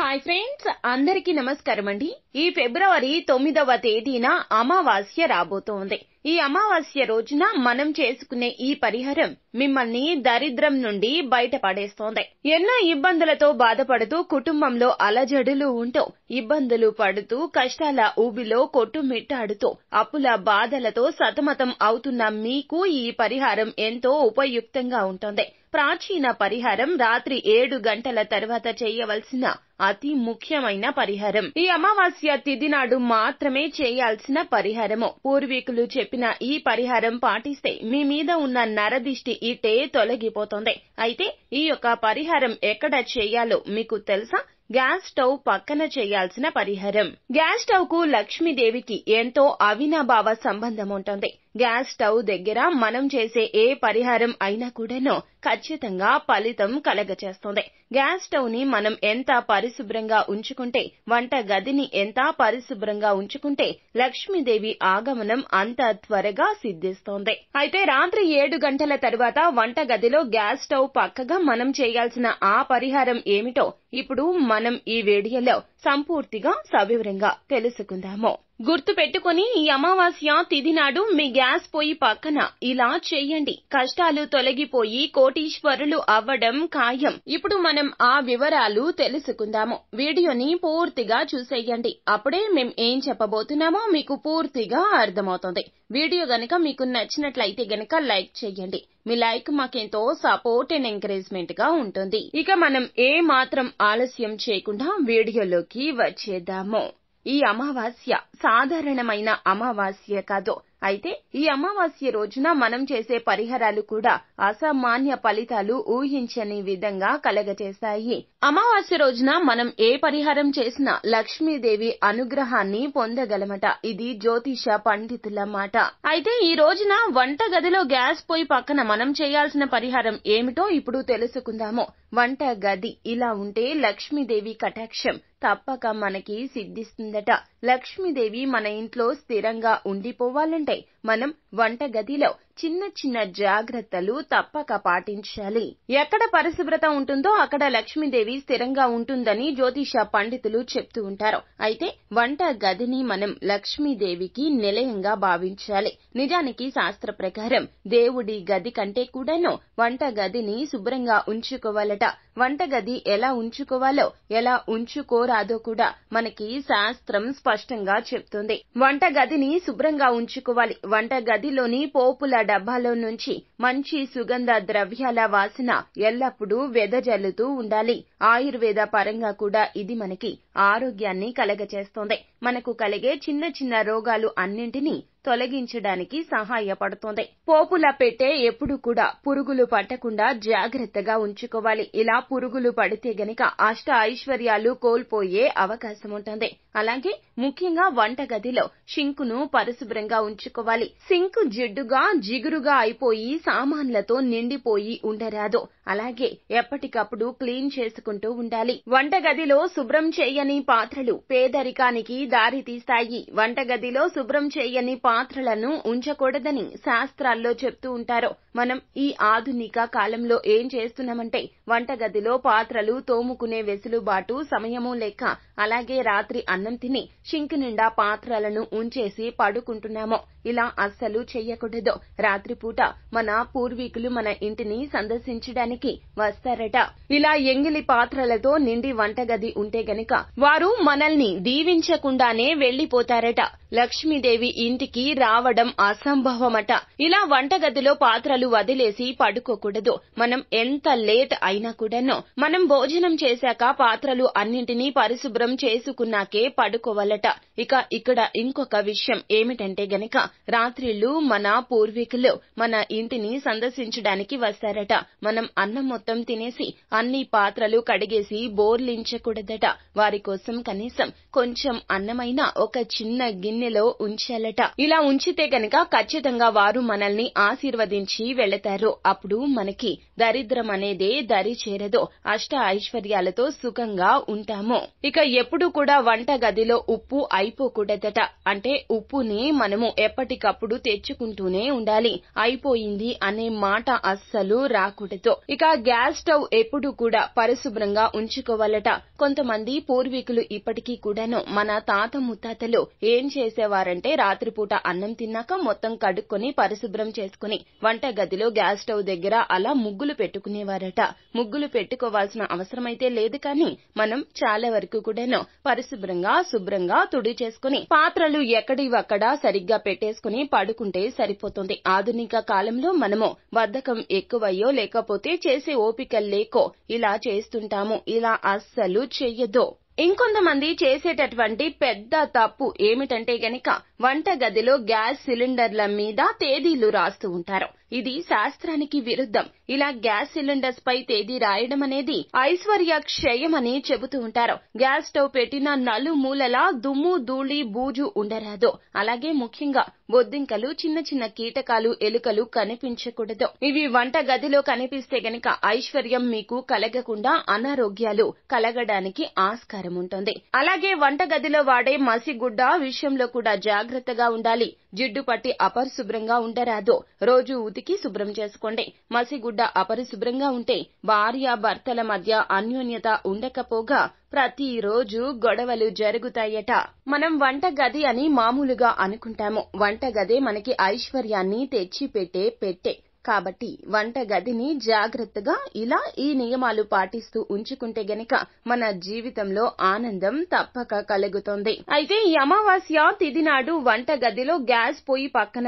Hi friends, అందరికీ నమస్కారం అండి. ఈ ఫిబ్రవరి 9వ తేదీన అమావాస్య రాబోతోంది. ఈ అమావాస్య రోజున మనం చేసుకునే ఈ పరిహారం మిమ్మల్ని దరిద్రం నుండి బయటపడేస్తోంది. ఎన్నో ఇబ్బందులతో బాధపడుతూ కుటుంబంలో అలజడులు ఉంటూ ఇబ్బందులు పడుతూ కష్టాల ఊబిలో కొట్టుమిట్టాడుతూ అప్పుల బాధలతో సతమతం అవుతున్న మీకు ఈ పరిహారం ఎంతో ఉపయుక్తంగా ఉంటుంది. ప్రాచీన పరిహారం రాత్రి 7 గంటల తర్వాత చేయవలసిన అతి ముఖ్యమైన పరిహారం. ఈ అమావాస్య తిథి నాడు మాత్రమే చేయాల్సిన పరిహారము. పూర్వీకులు చెప్పిన ఈ పరిహారం పాటిస్తే మీ మీద ఉన్న నరదిష్టి ఇట్టే తొలగిపోతుంది. అయితే ఈ యొక్క పరిహారం ఎక్కడ చేయాలో మీకు తెలుసా? గ్యాస్ స్టవ్ పక్కన చేయాల్సిన పరిహారం. గ్యాస్ స్టవ్ కు లక్ష్మీదేవికి ఎంతో అవినాభావ సంబంధం ఉంటుంది. గ్యాస్ స్టవ్ దగ్గర మనం చేసే ఏ పరిహారం అయినా కూడాను ఖచ్చితంగా ఫలితం కలగచేస్తుంది. గ్యాస్ స్టవ్ ని మనం ఎంత పరిశుభ్రంగా ఉంచుకుంటే, వంట గదిని ఎంత పరిశుభ్రంగా ఉంచుకుంటే లక్ష్మీదేవి ఆగమనం అంత త్వరగా సిద్ధిస్తోంది. అయితే రాత్రి 7 గంటల తర్వాత వంట గదిలో గ్యాస్ స్టవ్ పక్కగా మనం చేయాల్సిన ఆ పరిహారం ఏమిటో ఇప్పుడు మనం ఈ వీడియోలో సంపూర్తిగా సవివరంగా తెలుసుకుందాము. గుర్తు పెట్టుకుని ఈ అమావాస్య తిథి నాడు మీ గ్యాస్ పొయ్యి పక్కన ఇలా చేయండి. కష్టాలు తొలగిపోయి కోటీశ్వరులు అవ్వడం ఖాయం. ఇప్పుడు మనం ఆ వివరాలు తెలుసుకుందాము. వీడియోని పూర్తిగా చూసేయండి. అప్పుడే మేం ఏం చెప్పబోతున్నామో మీకు పూర్తిగా అర్థమవుతుంది. వీడియో గనక మీకు నచ్చినట్లయితే గనక లైక్ చేయండి. మీ లైక్ మాకెంతో సపోర్ట్ అండ్ ఎంకరేజ్మెంట్ గా ఉంటుంది. ఇక మనం ఏ మాత్రం ఆలస్యం చేయకుండా వీడియోలోకి వచ్చేద్దాము. ఈ అమావాస్య సాధారణమైన అమావాస్య కాదు. అయితే ఈ అమావాస్య రోజున మనం చేసే పరిహారాలు కూడా అసామాన్య ఫలితాలు ఊహించని విధంగా కలగచేస్తాయి. అమావాస్య రోజున మనం ఏ పరిహారం చేసినా లక్ష్మీదేవి అనుగ్రహాన్ని పొందగలమట. ఇది జ్యోతిష పండితుల మాట. అయితే ఈ రోజున వంట గదిలో గ్యాస్ పొయ్యి పక్కన మనం చేయాల్సిన పరిహారం ఏమిటో ఇప్పుడు తెలుసుకుందాము. వంట గది ఇలా ఉంటే లక్ష్మీదేవి కటాక్షం తప్పక మనకి సిద్ధిస్తుందట. లక్ష్మీదేవి మన ఇంట్లో స్థిరంగా ఉండిపోవాలంటే మనం వంట గదిలో చిన్న చిన్న జాగ్రత్తలు తప్పక పాటించాలి. ఎక్కడ పరిశుభ్రత ఉంటుందో అక్కడ లక్ష్మీదేవి స్థిరంగా ఉంటుందని జ్యోతిష పండితులు చెప్తూ ఉంటారు. అయితే వంట గదిని మనం లక్ష్మీదేవికి నిలయంగా భావించాలి. నిజానికి శాస్త్ర ప్రకారం దేవుడి గది కంటే కూడాను వంట గదిని శుభ్రంగా ఉంచుకోవాలట. వంట గది ఎలా ఉంచుకోవాలో, ఎలా ఉంచుకోరాదో కూడా మనకి శాస్త్రం స్పష్టంగా చెప్తుంది. వంట గదిని శుభ్రంగా ఉంచుకోవాలి. వంట గదిలోని పోపుల డబ్బాలో నుంచి మంచి సుగంధ ద్రవ్యాల వాసన ఎల్లప్పుడూ వెదజల్లుతూ ఉండాలి. ఆయుర్వేద పరంగా కూడా ఇది మనకి ఆరోగ్యాన్ని కలగచేస్తోంది. మనకు కలిగే చిన్న చిన్న రోగాలు అన్నింటినీ తొలగించడానికి సహాయపడుతోంది. పోపుల పెట్టె ఎప్పుడు కూడా పురుగులు పట్టకుండా జాగ్రత్తగా ఉంచుకోవాలి. ఇలా పురుగులు పడితే గనక అష్ట ఐశ్వర్యాలు కోల్పోయే అవకాశం ఉంటుంది. అలాగే ముఖ్యంగా వంట గదిలో షింకును పరిశుభ్రంగా ఉంచుకోవాలి. సింక్ జిడ్డుగా జిగురుగా అయిపోయి సామాన్లతో నిండిపోయి ఉండరాదు. అలాగే ఎప్పటికప్పుడు క్లీన్ చేసుకుంటూ ఉండాలి. వంట గదిలో శుభ్రం చేయని పాత్రలు పేదరికానికి దారి తీస్తాయి. వంట గదిలో శుభ్రం చేయని పాత్రలను ఉంచకూడదని శాస్త్రాల్లో చెప్తూ ఉంటారు. మనం ఈ ఆధునిక కాలంలో ఏం చేస్తున్నామంటే వంటగదిలో పాత్రలు తోముకునే వెసులుబాటు సమయము లేక అలాగే రాత్రి అన్నం తిని షింక్ నిండా పాత్రలను ఉంచేసి పడుకుంటున్నాము. ఇలా అస్సలు చెయ్యకూడదు. రాత్రిపూట మన పూర్వీకులు మన ఇంటిని సందర్శించడానికి వస్తారట. ఇలా ఎంగిలి పాత్రలతో నిండి వంటగది ఉంటే గనక వారు మనల్ని దీవించకుండానే వెళ్లిపోతారట. లక్ష్మీదేవి ఇంటికి రావడం అసంభవమట. ఇలా వంటగదిలో పాత్రలు వదిలేసి పడుకోకూడదు. మనం ఎంత లేట్ అయినా కూడాను మనం భోజనం చేశాక పాత్రలు అన్నింటినీ పరిశుభ్రం చేసుకున్నాకే పడుకోవాలట. ఇక ఇక్కడ ఇంకొక విషయం ఏమిటంటే గనక రాత్రిళ్ళు మన పూర్వీకులు మన ఇంటిని సందర్శించడానికి వస్తారట. మనం అన్నం మొత్తం తినేసి అన్ని పాత్రలు కడిగేసి బోర్లించకూడదట. వారి కోసం కనీసం కొంచెం అన్నమైనా ఒక చిన్న గిన్నె గిన్నెలో ఉంచాలట. ఇలా ఉంచితే గనక ఖచ్చితంగా వారు మనల్ని ఆశీర్వదించి వెళతారు. అప్పుడు మనకి దరిద్రం అనేదే దరి చేరదు. అష్ట ఐశ్వర్యాలతో సుఖంగా ఉంటాము. ఇక ఎప్పుడు కూడా వంట గదిలో ఉప్పు అయిపోకూడదట. అంటే ఉప్పుని మనము ఎప్పటికప్పుడు తెచ్చుకుంటూనే ఉండాలి. అయిపోయింది అనే మాట అస్సలు రాకూడదు. ఇక గ్యాస్ స్టవ్ ఎప్పుడు కూడా పరిశుభ్రంగా ఉంచుకోవాలట. కొంతమంది పూర్వీకులు ఇప్పటికీ కూడాను మన తాత ముత్తాతలు ఏం చేసేవారంటే రాత్రిపూట అన్నం తిన్నాక మొత్తం కడుక్కొని పరిశుభ్రం చేసుకుని వంట గదిలో గ్యాస్ స్టవ్ దగ్గర అలా ముగ్గులు పెట్టుకునేవారట. ముగ్గులు పెట్టుకోవాల్సిన అవసరమైతే లేదు కానీ మనం చాలా వరకు కూడాను పరిశుభ్రంగా శుభ్రంగా తుడి చేసుకుని పాత్రలు ఎక్కడివక్కడ సరిగ్గా పెట్టేసుకుని పడుకుంటే సరిపోతుంది. ఆధునిక కాలంలో మనము బద్ధకం ఎక్కువయ్యో లేకపోతే చేసే ఓపిక లేకో ఇలా చేస్తుంటాము. ఇలా అస్సలు చెయ్యొద్దు. ఇంకొంతమంది చేసేటటువంటి పెద్ద తప్పు ఏమిటంటే గనక వంట గదిలో గ్యాస్ సిలిండర్ల మీద తేదీలు రాస్తూ ఉంటారు. ఇది శాస్త్రానికి విరుద్ధం. ఇలా గ్యాస్ సిలిండర్స్ పై తేదీ రాయడం అనేది ఐశ్వర్య క్షయం అని చెబుతూ ఉంటారు. గ్యాస్ స్టవ్ పెట్టిన నలుమూలలా దుమ్ము ధూళి బూజు ఉండరాదు. అలాగే ముఖ్యంగా బొద్దింకలు, చిన్న చిన్న కీటకాలు, ఎలుకలు కనిపించకూడదు. ఇవి వంట గదిలో కనిపిస్తే గనక ఐశ్వర్యం మీకు కలగకుండా అనారోగ్యాలు కలగడానికి ఆస్కారం ఉంటుంది. అలాగే వంట గదిలో వాడే మసిగుడ్డ విషయంలో కూడా జాగ్రత్తగా ఉండాలి. జిడ్డు పట్టి అపరిశుభ్రంగా ఉండరాదు. రోజు ఉతికి శుభ్రం చేసుకోండి. మసిగుడ్డ అపరిశుభ్రంగా ఉంటే భార్య భర్తల మధ్య అన్యోన్యత ఉండకపోగా ప్రతిరోజు గొడవలు జరుగుతాయట. మనం వంట గది అని మామూలుగా అనుకుంటాము. వంట గదే మనకి ఐశ్వర్యాన్ని తెచ్చిపెట్టే పెట్టె. కాబట్టి వంట గదిని జాగ్రత్తగా ఇలా ఈ నియమాలు పాటిస్తూ ఉంచుకుంటే గనక మన జీవితంలో ఆనందం తప్పక కలుగుతుంది. అయితే ఈ అమావాస్య తిథి నాడు వంట గదిలో గ్యాస్ పొయ్యి పక్కన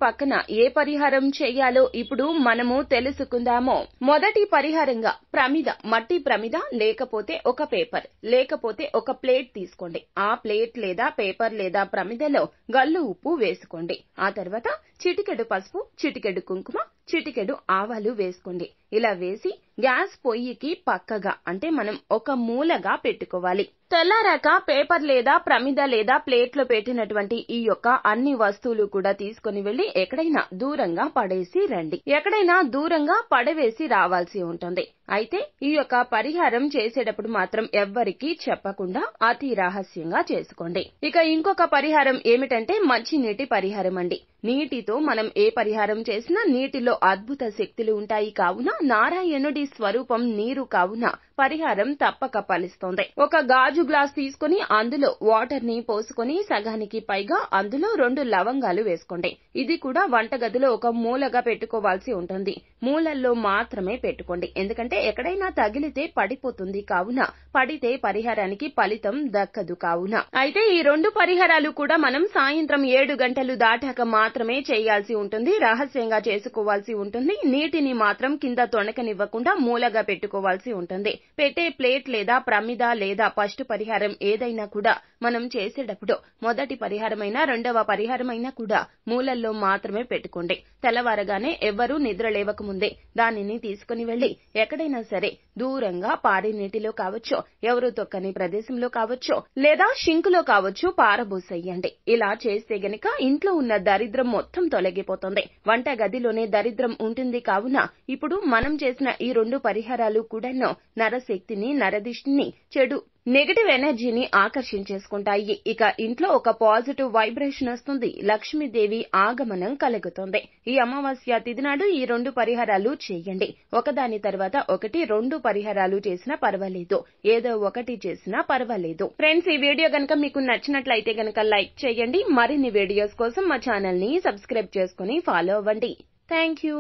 పక్కన ఏ పరిహారం చేయాలో ఇప్పుడు మనము తెలుసుకుందాము. మొదటి పరిహారంగా ప్రమిద, మట్టి ప్రమిద లేకపోతే ఒక పేపర్ లేకపోతే ఒక ప్లేట్ తీసుకోండి. ఆ ప్లేట్ లేదా పేపర్ లేదా ప్రమిదలో గల్లు ఉప్పు వేసుకోండి. ఆ తర్వాత చిటికెడు పసుపు, చిటికెడు కుంకుమ, చిటికెడు ఆవాలు వేసుకోండి. ఇలా వేసి గ్యాస్ పొయ్యికి పక్కగా అంటే మనం ఒక మూలగా పెట్టుకోవాలి. తెల్లారాక పేపర్ లేదా ప్రమిద లేదా ప్లేట్లో పెట్టినటువంటి ఈ యొక్క అన్ని వస్తువులు కూడా తీసుకుని వెళ్లి ఎక్కడైనా దూరంగా పడేసి రండి. ఎక్కడైనా దూరంగా పడవేసి రావాల్సి ఉంటుంది. అయితే ఈ యొక్క పరిహారం చేసేటప్పుడు మాత్రం ఎవ్వరికీ చెప్పకుండా అతి రహస్యంగా చేసుకోండి. ఇక ఇంకొక పరిహారం ఏమిటంటే మంచినీటి పరిహారం అండి. నీటితో మనం ఏ పరిహారం చేసినా నీటిలో అద్భుత శక్తులు ఉంటాయి. కావున నారాయణుడి స్వరూపం నీరు కావున పరిహారం తప్పక ఫలిస్తోంది. ఒక గాజు గ్లాస్ తీసుకుని అందులో వాటర్ ని పోసుకొని సగానికి పైగా అందులో 2 లవంగాలు వేసుకోండి. ఇది కూడా వంటగదిలో ఒక మూలగా పెట్టుకోవాల్సి ఉంటుంది. మూలల్లో మాత్రమే పెట్టుకోండి. ఎందుకంటే ఎక్కడైనా తగిలితే పడిపోతుంది. కావున పడితే పరిహారానికి ఫలితం దక్కదు. కావున అయితే ఈ 2 పరిహారాలు కూడా మనం సాయంత్రం 7 గంటలు దాటాక మాత్రమే చేయాల్సి ఉంటుంది. రహస్యంగా చేసుకోవాల్సి ఉంటుంది. నీటిని మాత్రం కింద తొణకనివ్వకుండా మూలగా పెట్టుకోవాల్సి ఉంటుంది. పెట్టే ప్లేట్ లేదా ప్రమిద లేదా ఫస్ట్ పరిహారం ఏదైనా కూడా మనం చేసేటప్పుడు మొదటి పరిహారమైనా రెండవ పరిహారమైనా కూడా మూలల్లో మాత్రమే పెట్టుకోండి. తెల్లవారగానే ఎవ్వరూ నిద్ర లేవకముందే దానిని తీసుకుని వెళ్లి ఎక్కడైనా సరే దూరంగా పారే నీటిలో కావచ్చు, ఎవరు తొక్కని ప్రదేశంలో కావచ్చు, లేదా షింకులో కావచ్చు పారబోసేయండి. ఇలా చేస్తే గనక ఇంట్లో ఉన్న దరిద్రం మొత్తం తొలగిపోతుంది. వంట గదిలోనే దరిద్రం ఉంటుంది. కావున ఇప్పుడు మనం చేసిన ఈ 2 పరిహారాలు కూడాను నరశక్తిని, నరదిష్టిని, చెడు నెగటివ్ ఎనర్జీని ఆకర్షించేసుకుంటాయి. ఇక ఇంట్లో ఒక పాజిటివ్ వైబ్రేషన్ వస్తుంది. లక్ష్మీదేవి ఆగమనం కలుగుతుంది. ఈ అమావాస్య తిథి నాడు ఈ 2 పరిహారాలు చేయండి. ఒకదాని తర్వాత ఒకటి 2 పరిహారాలు చేసినా పర్వాలేదు. ఏదో ఒకటి చేసినా పర్వాలేదు. ఫ్రెండ్స్, ఈ వీడియో గనక మీకు నచ్చినట్లయితే గనక లైక్ చేయండి. మరిన్ని వీడియోస్ కోసం మా ఛానల్ ని సబ్స్క్రైబ్ చేసుకుని ఫాలో అవ్వండి. Thank you.